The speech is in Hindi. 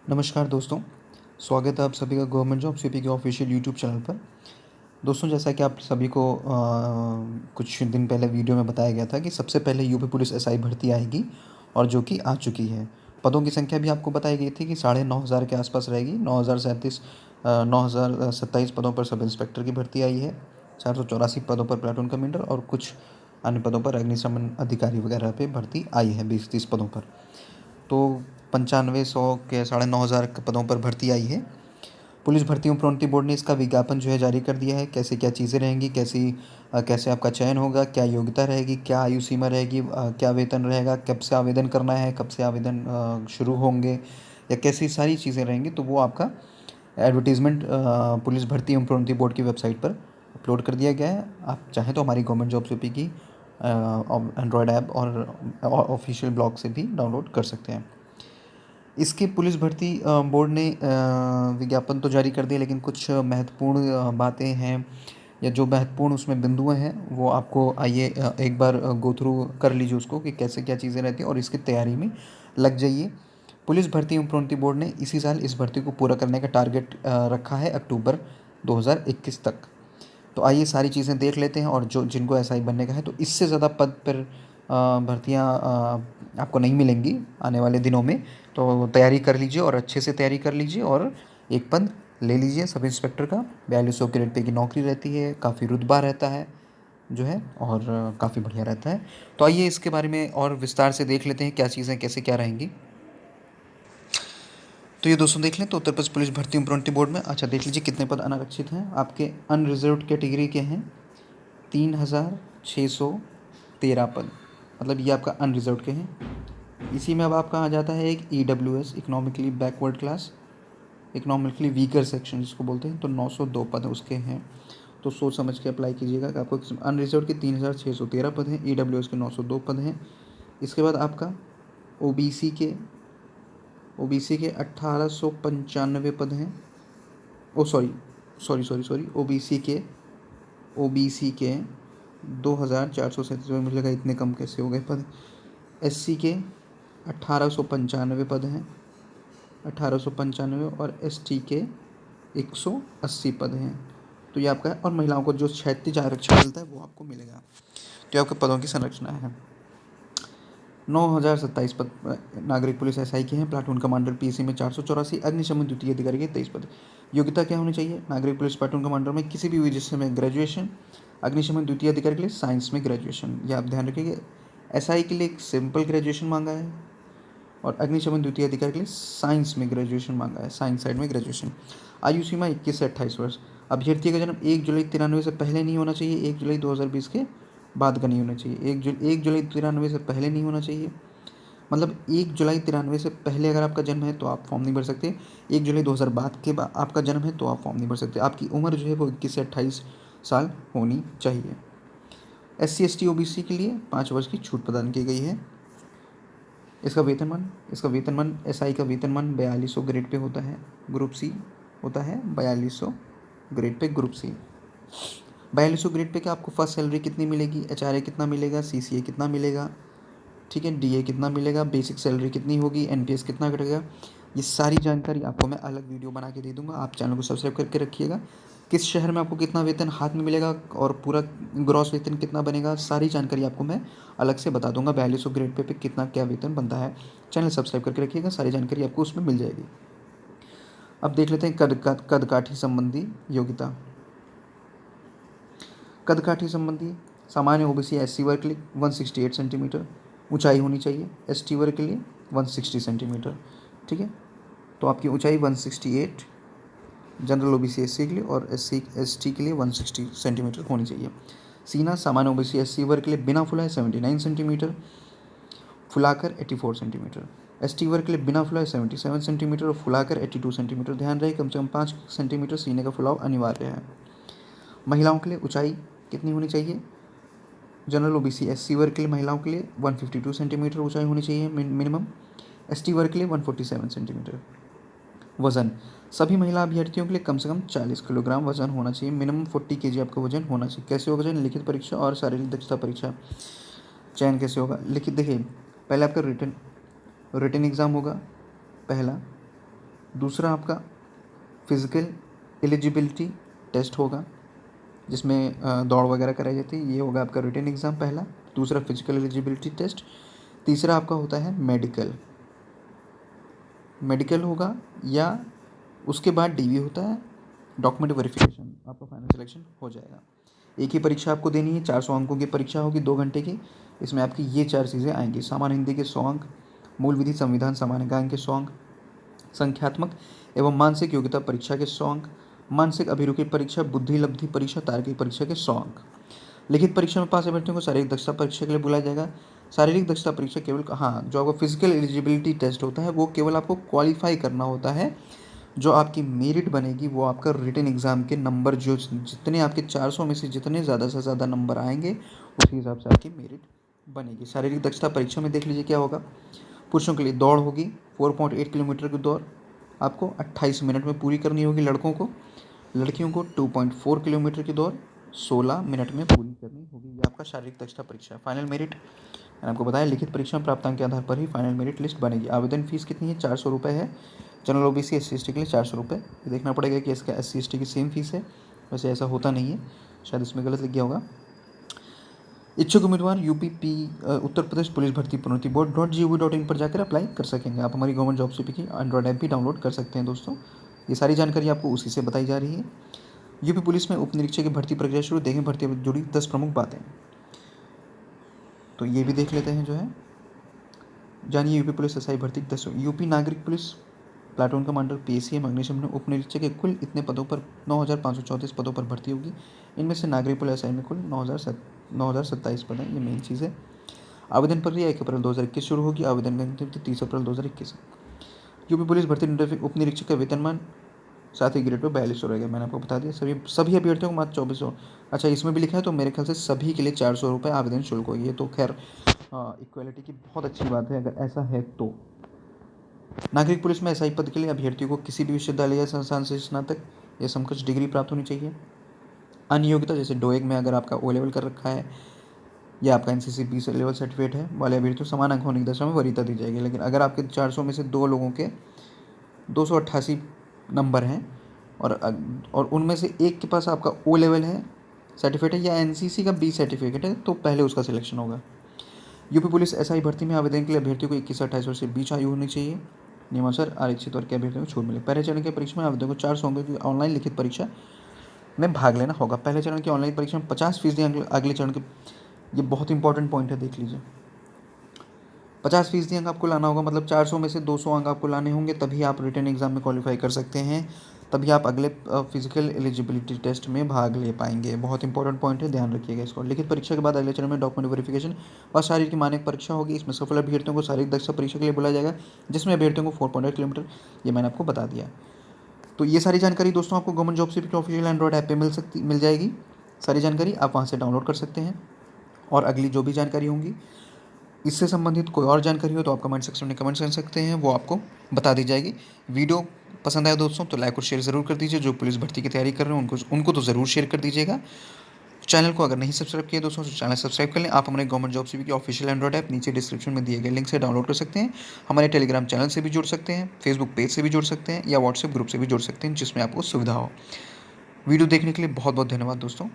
नमस्कार दोस्तों, स्वागत है आप सभी का गवर्नमेंट जॉब सीपी के ऑफिशियल यूट्यूब चैनल पर। दोस्तों, जैसा कि आप सभी को कुछ दिन पहले वीडियो में बताया गया था कि सबसे पहले यूपी पुलिस एसआई भर्ती आएगी और जो कि आ चुकी है। पदों की संख्या भी आपको बताई गई थी कि 9,500 के आसपास रहेगी। 9,027 पदों पर सब इंस्पेक्टर की भर्ती आई है। 484 पदों पर प्लाटून कमांडर और कुछ अन्य पदों पर अग्निशमन अधिकारी वगैरह पे भर्ती आई है 20-30 पदों पर। तो 9500 के 9,500 पदों पर भर्ती आई है। पुलिस भर्ती एवं प्रोन्नति बोर्ड ने इसका विज्ञापन जो है जारी कर दिया है। कैसे क्या चीज़ें रहेंगी, कैसे आपका चयन होगा, क्या योग्यता रहेगी, क्या आयु सीमा रहेगी, क्या वेतन रहेगा, कब से आवेदन करना है, कब से आवेदन शुरू होंगे, या कैसी सारी चीज़ें रहेंगी, तो वो आपका एडवर्टीज़मेंट पुलिस भर्ती एवं प्रोन्नति बोर्ड की वेबसाइट पर अपलोड कर दिया गया है। आप चाहें तो हमारी गवर्नमेंट जॉब सीपी की एंड्रॉयड ऐप और ऑफिशियल ब्लॉग से भी डाउनलोड कर सकते हैं। इसकी पुलिस भर्ती बोर्ड ने विज्ञापन तो जारी कर दिया, लेकिन कुछ महत्वपूर्ण बातें हैं या जो महत्वपूर्ण उसमें बिंदुएं हैं वो आपको आइए एक बार गो थ्रू कर लीजिए उसको कि कैसे क्या चीज़ें रहती हैं और इसकी तैयारी में लग जाइए। पुलिस भर्ती एवं प्रोन्नति बोर्ड ने इसी साल इस भर्ती को पूरा करने का टारगेट रखा है अक्टूबर 2021 तक। तो आइए सारी चीज़ें देख लेते हैं, और जो जिनको एसआई बनने का है तो इससे ज़्यादा पद पर भर्तियाँ आपको नहीं मिलेंगी आने वाले दिनों में। तो तैयारी कर लीजिए और अच्छे से तैयारी कर लीजिए और एक पद ले लीजिए सब इंस्पेक्टर का। 4200 ग्रेड पे की नौकरी रहती है, काफ़ी रुतबा रहता है जो है, और काफ़ी बढ़िया रहता है। तो आइए इसके बारे में और विस्तार से देख लेते हैं क्या चीज़ें कैसे क्या रहेंगी। तो ये दोस्तों देख लें तो उत्तर प्रदेश पुलिस भर्ती एवं प्रोन्नति बोर्ड में अच्छा देख लीजिए कितने पद अनारक्षित हैं। आपके अनरिजर्व्ड कैटेगरी के हैं 3,613 पद, मतलब ये आपका अनरिजर्व्ड के हैं। इसी में अब आपका आ जाता है एक EWS, economically backward class, economically weaker section जिसको बोलते हैं, तो 902 पद उसके हैं। तो सोच समझ के अप्लाई कीजिएगा कि आपको अनरिजर्व्ड के 3,613 पद हैं, EWS के 902 पद हैं। इसके बाद आपका ओबीसी के 1,895 पद हैं। Oh sorry sorry sorry sorry OBC के 2,437, मुझे लगा इतने कम कैसे हो गए पद। SC के 1,895 पद हैं, 1,895, और ST के 180 पद हैं। तो ये आपका है, और महिलाओं को जो क्षैतिज आरक्षण मिलता है वो आपको मिलेगा। तो ये आपके पदों की संरचना है। 9,027 पद नागरिक पुलिस एसआई के हैं। प्लाटून कमांडर पीसी में 484, अग्निशमन द्वितीय अधिकारी के 23 पद। योग्यता क्या होनी चाहिए? नागरिक पुलिस प्लाटून कमांडर में किसी भी विषय में ग्रेजुएशन, अग्निशमन द्वितीय अधिकारी के लिए साइंस में ग्रेजुएशन। ये आप ध्यान रखिएगा, एसआई के लिए एक सिंपल ग्रेजुएशन मांगा है और अग्निशमन द्वितीय अधिकारी के लिए साइंस में ग्रेजुएशन मांगा है, साइंस साइड में ग्रेजुएशन। आयु सीमा 21 से 28 वर्ष। अभ्यर्थी का जन्म 1 जुलाई 93 से पहले नहीं होना चाहिए, 1 जुलाई 2020 के बाद का नहीं होना चाहिए। 1 जुलाई 93 से पहले नहीं होना चाहिए, मतलब 1 जुलाई 93 से पहले अगर आपका जन्म है तो आप फॉर्म नहीं भर सकते। 1 जुलाई 2000 बाद के बाद आपका जन्म है तो आप फॉर्म नहीं भर सकते। आपकी उम्र जो है वो 21 से 28 साल होनी चाहिए। SC ST OBC के लिए 5 वर्ष की छूट प्रदान की गई है। इसका वेतनमान एसआई का वेतनमान 4200 ग्रेड पे होता है, ग्रुप सी होता है 4200 grade pay, group C. 4200 grade pay क्या आपको फर्स्ट सैलरी कितनी मिलेगी, HRA कितना मिलेगा, CCA कितना मिलेगा, ठीक है, DA कितना मिलेगा, बेसिक सैलरी कितनी होगी, NPS कितना कटेगा, ये सारी जानकारी आपको मैं अलग वीडियो बना के दे दूंगा। आप चैनल को सब्सक्राइब करके रखिएगा। किस शहर में आपको कितना वेतन हाथ में मिलेगा और पूरा ग्रॉस वेतन कितना बनेगा, सारी जानकारी आपको मैं अलग से बता दूंगा। 4200 ग्रेड पे कितना क्या वेतन बनता है। चैनल सब्सक्राइब करके रखिएगा, सारी जानकारी आपको उसमें मिल जाएगी। अब देख लेते हैं कदकाठी संबंधी योग्यता। कदकाठी संबंधी सामान्य OBC SC वर्ग के लिए 168 सेंटीमीटर ऊंचाई होनी चाहिए, ST वर्ग के लिए 160 सेंटीमीटर, ठीक है। तो आपकी ऊंचाई 168 जनरल OBC SC के लिए और SC ST के लिए 160 सेंटीमीटर होनी चाहिए। सीना सामान्य OBC SC वर्ग के लिए बिना फुलाए 79 सेंटीमीटर, फुलाकर 84 सेंटीमीटर। ST वर्ग के लिए बिना फुलाए 77 सेंटीमीटर और फुलाकर 82 सेंटीमीटर। ध्यान रहे कम से कम 5 सेंटीमीटर सीने का फुलाव अनिवार्य है। महिलाओं के लिए ऊंचाई कितनी होनी चाहिए? जनरल OBC SC वर्ग के लिए महिलाओं के लिए 152 सेंटीमीटर ऊंचाई होनी चाहिए मिनिमम, ST वर्ग के लिए 147 सेंटीमीटर। वज़न सभी महिला अभ्यर्थियों के लिए कम से कम 40 किलोग्राम वजन होना चाहिए, मिनिमम 40 kg आपका वजन होना चाहिए। कैसे होगा वजन? लिखित परीक्षा और शारीरिक दक्षता परीक्षा। चयन कैसे होगा? लिखित देखिए, पहले आपका रिटन एग्ज़ाम होगा पहला, दूसरा आपका फिज़िकल एलिजिबिलिटी टेस्ट होगा, जिसमें दौड़ वगैरह कराई जाती है। ये होगा आपका रिटन एग्ज़ाम पहला। दूसरा फिजिकल एलिजिबिलिटी टेस्ट। तीसरा आपका होता है मेडिकल होगा, या उसके बाद डीवी होता है, डॉक्यूमेंट वेरिफिकेशन, आपका फाइनल सिलेक्शन हो जाएगा। एक ही परीक्षा आपको देनी है, 400 अंकों की परीक्षा होगी 2 घंटे की। इसमें आपकी ये 4 चीज़ें आएंगी: सामान्य हिंदी के 100 अंक, मूल विधि संविधान सामान्य ज्ञान के 100 अंक, संख्यात्मक एवं मानसिक योग्यता परीक्षा के 100 अंक, मानसिक अभिरुचि परीक्षा, बुद्धि लब्धि परीक्षा, तार्किक परीक्षा के 100 अंक। लिखित परीक्षा में पास अभ्यर्थियों को शारीरिक दक्षता परीक्षा के लिए बुलाया जाएगा। शारीरिक दक्षता परीक्षा केवल, हाँ, जो आपका फिजिकल एलिजिबिलिटी टेस्ट होता है वो केवल आपको क्वालिफाई करना होता है। जो आपकी मेरिट बनेगी वो आपका रिटन एग्ज़ाम के नंबर, जो जितने आपके 400 में से जितने ज़्यादा से ज़्यादा नंबर आएंगे उसी हिसाब से आपकी मेरिट बनेगी। शारीरिक दक्षता परीक्षा में देख लीजिए क्या होगा। पुरुषों के लिए दौड़ होगी, 4.8 किलोमीटर की दौड़ आपको 28 मिनट में पूरी करनी होगी लड़कों को। लड़कियों को 2.4 किलोमीटर की दौड़ 16 मिनट में पूरी करनी होगी। ये आपका शारीरिक दक्षता परीक्षा। फाइनल मेरिट मैंने आपको बताया, लिखित परीक्षा में प्राप्तांक के आधार पर ही फाइनल मेरिट लिस्ट बनेगी। आवेदन फीस कितनी है? 400 रुपये है। जनरल ओबीसी SC ST के लिए 400 रुपये। ये देखना पड़ेगा कि इसका SC ST की सेम फीस है, वैसे ऐसा होता नहीं है, शायद इसमें गलत लिख गया होगा। इच्छुक उम्मीदवार उत्तर प्रदेश पुलिस भर्ती प्रोन्नति बोर्ड .gov.in पर जाकर अप्लाई कर सकेंगे। आप हमारी गवर्नमेंट जॉब सीपी की एंड्रॉयड ऐप भी डाउनलोड कर सकते हैं दोस्तों। ये सारी जानकारी आपको उसी से बताई जा रही है। यूपी पुलिस में उप निरीक्षक की भर्ती प्रक्रिया शुरू। देखें भर्ती से जुड़ी 10 प्रमुख बातें, तो ये भी देख लेते हैं। जो है जानिए यूपी पुलिस SI भर्ती 10। यूपी नागरिक पुलिस प्लाटून कमांडर PACM अग्निशमन उप निरीक्षक के कुल इतने पदों पर 9,534 पदों पर भर्ती होगी। इनमें से नागरिक पुलिस SI में कुल 9,027 पद हैं। ये मेन चीज़ है। आवेदन प्रक्रिया 1 अप्रैल 2021 शुरू होगी। आवेदन की अंतिम तिथि 30 अप्रैल 2021 है। यूपी पुलिस भर्ती उप निरीक्षक का वेतनमान 7 ग्रेड पर 4200 रहेगा। मैंने आपको बता दिया। सभी अभ्यर्थियों को मात्र 2400। अच्छा, इसमें भी लिखा है तो मेरे ख्याल से सभी के लिए 400 रुपये आवेदन शुल्क होगी। ये तो खैर इक्वालिटी की बहुत अच्छी बात है अगर ऐसा है तो। नागरिक पुलिस में SI पद के लिए अभ्यर्थियों को किसी भी विश्वविद्यालय या संस्थान से स्नातक या समकक्ष डिग्री प्राप्त होनी चाहिए। अन्य योग्यता जैसे डोएक में अगर आपका O लेवल कर रखा है या आपका NCC B लेवल सर्टिफिकेट है वाले अभ्यर्थियों समान अंक होने की दशा में वरीयता दी जाएगी। लेकिन अगर आपके 400 में से 2 लोगों के 288 नंबर हैं और उनमें से एक के पास आपका O लेवल है सर्टिफिकेट है या NCC का B सर्टिफिकेट है, तो पहले उसका सिलेक्शन होगा। यूपी पुलिस SI भर्ती में आवेदन के लिए अभ्यर्थियों को 21 से 28 वर्ष के बीच आयु होनी चाहिए। नियमानुसार आरक्षित वर्ग के अभ्यर्थियों को छूट मिले। पहले चरण की परीक्षा में आवेदन को 400 अंकों की ऑनलाइन लिखित परीक्षा में भाग लेना होगा। पहले चरण की ऑनलाइन परीक्षा में 50% अगले चरण के, ये बहुत इंपॉर्टेंट पॉइंट है, देख लीजिए। 50% अंक आपको लाना होगा, मतलब 400 में से 200 अंक आपको लाने होंगे, तभी आप रिटन एग्जाम में क्वालिफाई कर सकते हैं, तभी आप अगले फिजिकल एलिजिबिलिटी टेस्ट में भाग ले पाएंगे। बहुत इंपॉर्टेंट पॉइंट है, ध्यान रखिएगा इसको। लिखित परीक्षा के बाद अगले चरण में डॉक्यूमेंट वेरिफिकेशन और शारीरिक मानक परीक्षा होगी। इसमें सफल अभ्यर्थियों को शारीरिक दक्षता परीक्षा के लिए बुलाया जाएगा, जिसमें अभ्यर्थियों को 4.8 किलोमीटर, ये मैंने आपको बता दिया। तो ये सारी जानकारी दोस्तों आपको गवर्नमेंट जॉब सीपी की ऑफिशियल एंड्रॉयड ऐप पे मिल जाएगी। सारी जानकारी आप वहाँ से डाउनलोड कर सकते हैं। और अगली जो भी जानकारी होंगी, इससे संबंधित कोई और जानकारी हो तो आप कमेंट सेक्शन में कमेंट कर सकते हैं, वो आपको बता दी जाएगी। वीडियो पसंद आया दोस्तों तो लाइक और शेयर ज़रूर कर दीजिए। जो पुलिस भर्ती की तैयारी कर रहे हैं उनको तो ज़रूर शेयर कर दीजिएगा। चैनल को अगर नहीं सब्सक्राइब किया दोस्तों तो चैनल सब्सक्राइब कर लें। आप हमारे गवर्नमेंट जॉब सीपी की ऑफिशियल एंड्रॉयड ऐप नीचे डिस्क्रिप्शन में दिए गए लिंक से डाउनलोड कर सकते हैं। हमारे टेलीग्राम चैनल से भी जुड़ सकते हैं, फेसबुक पेज से भी जुड़ सकते हैं या व्हाट्सएप ग्रुप से भी जुड़ सकते हैं, जिसमें आपको सुविधा हो। वीडियो देखने के लिए बहुत बहुत धन्यवाद दोस्तों।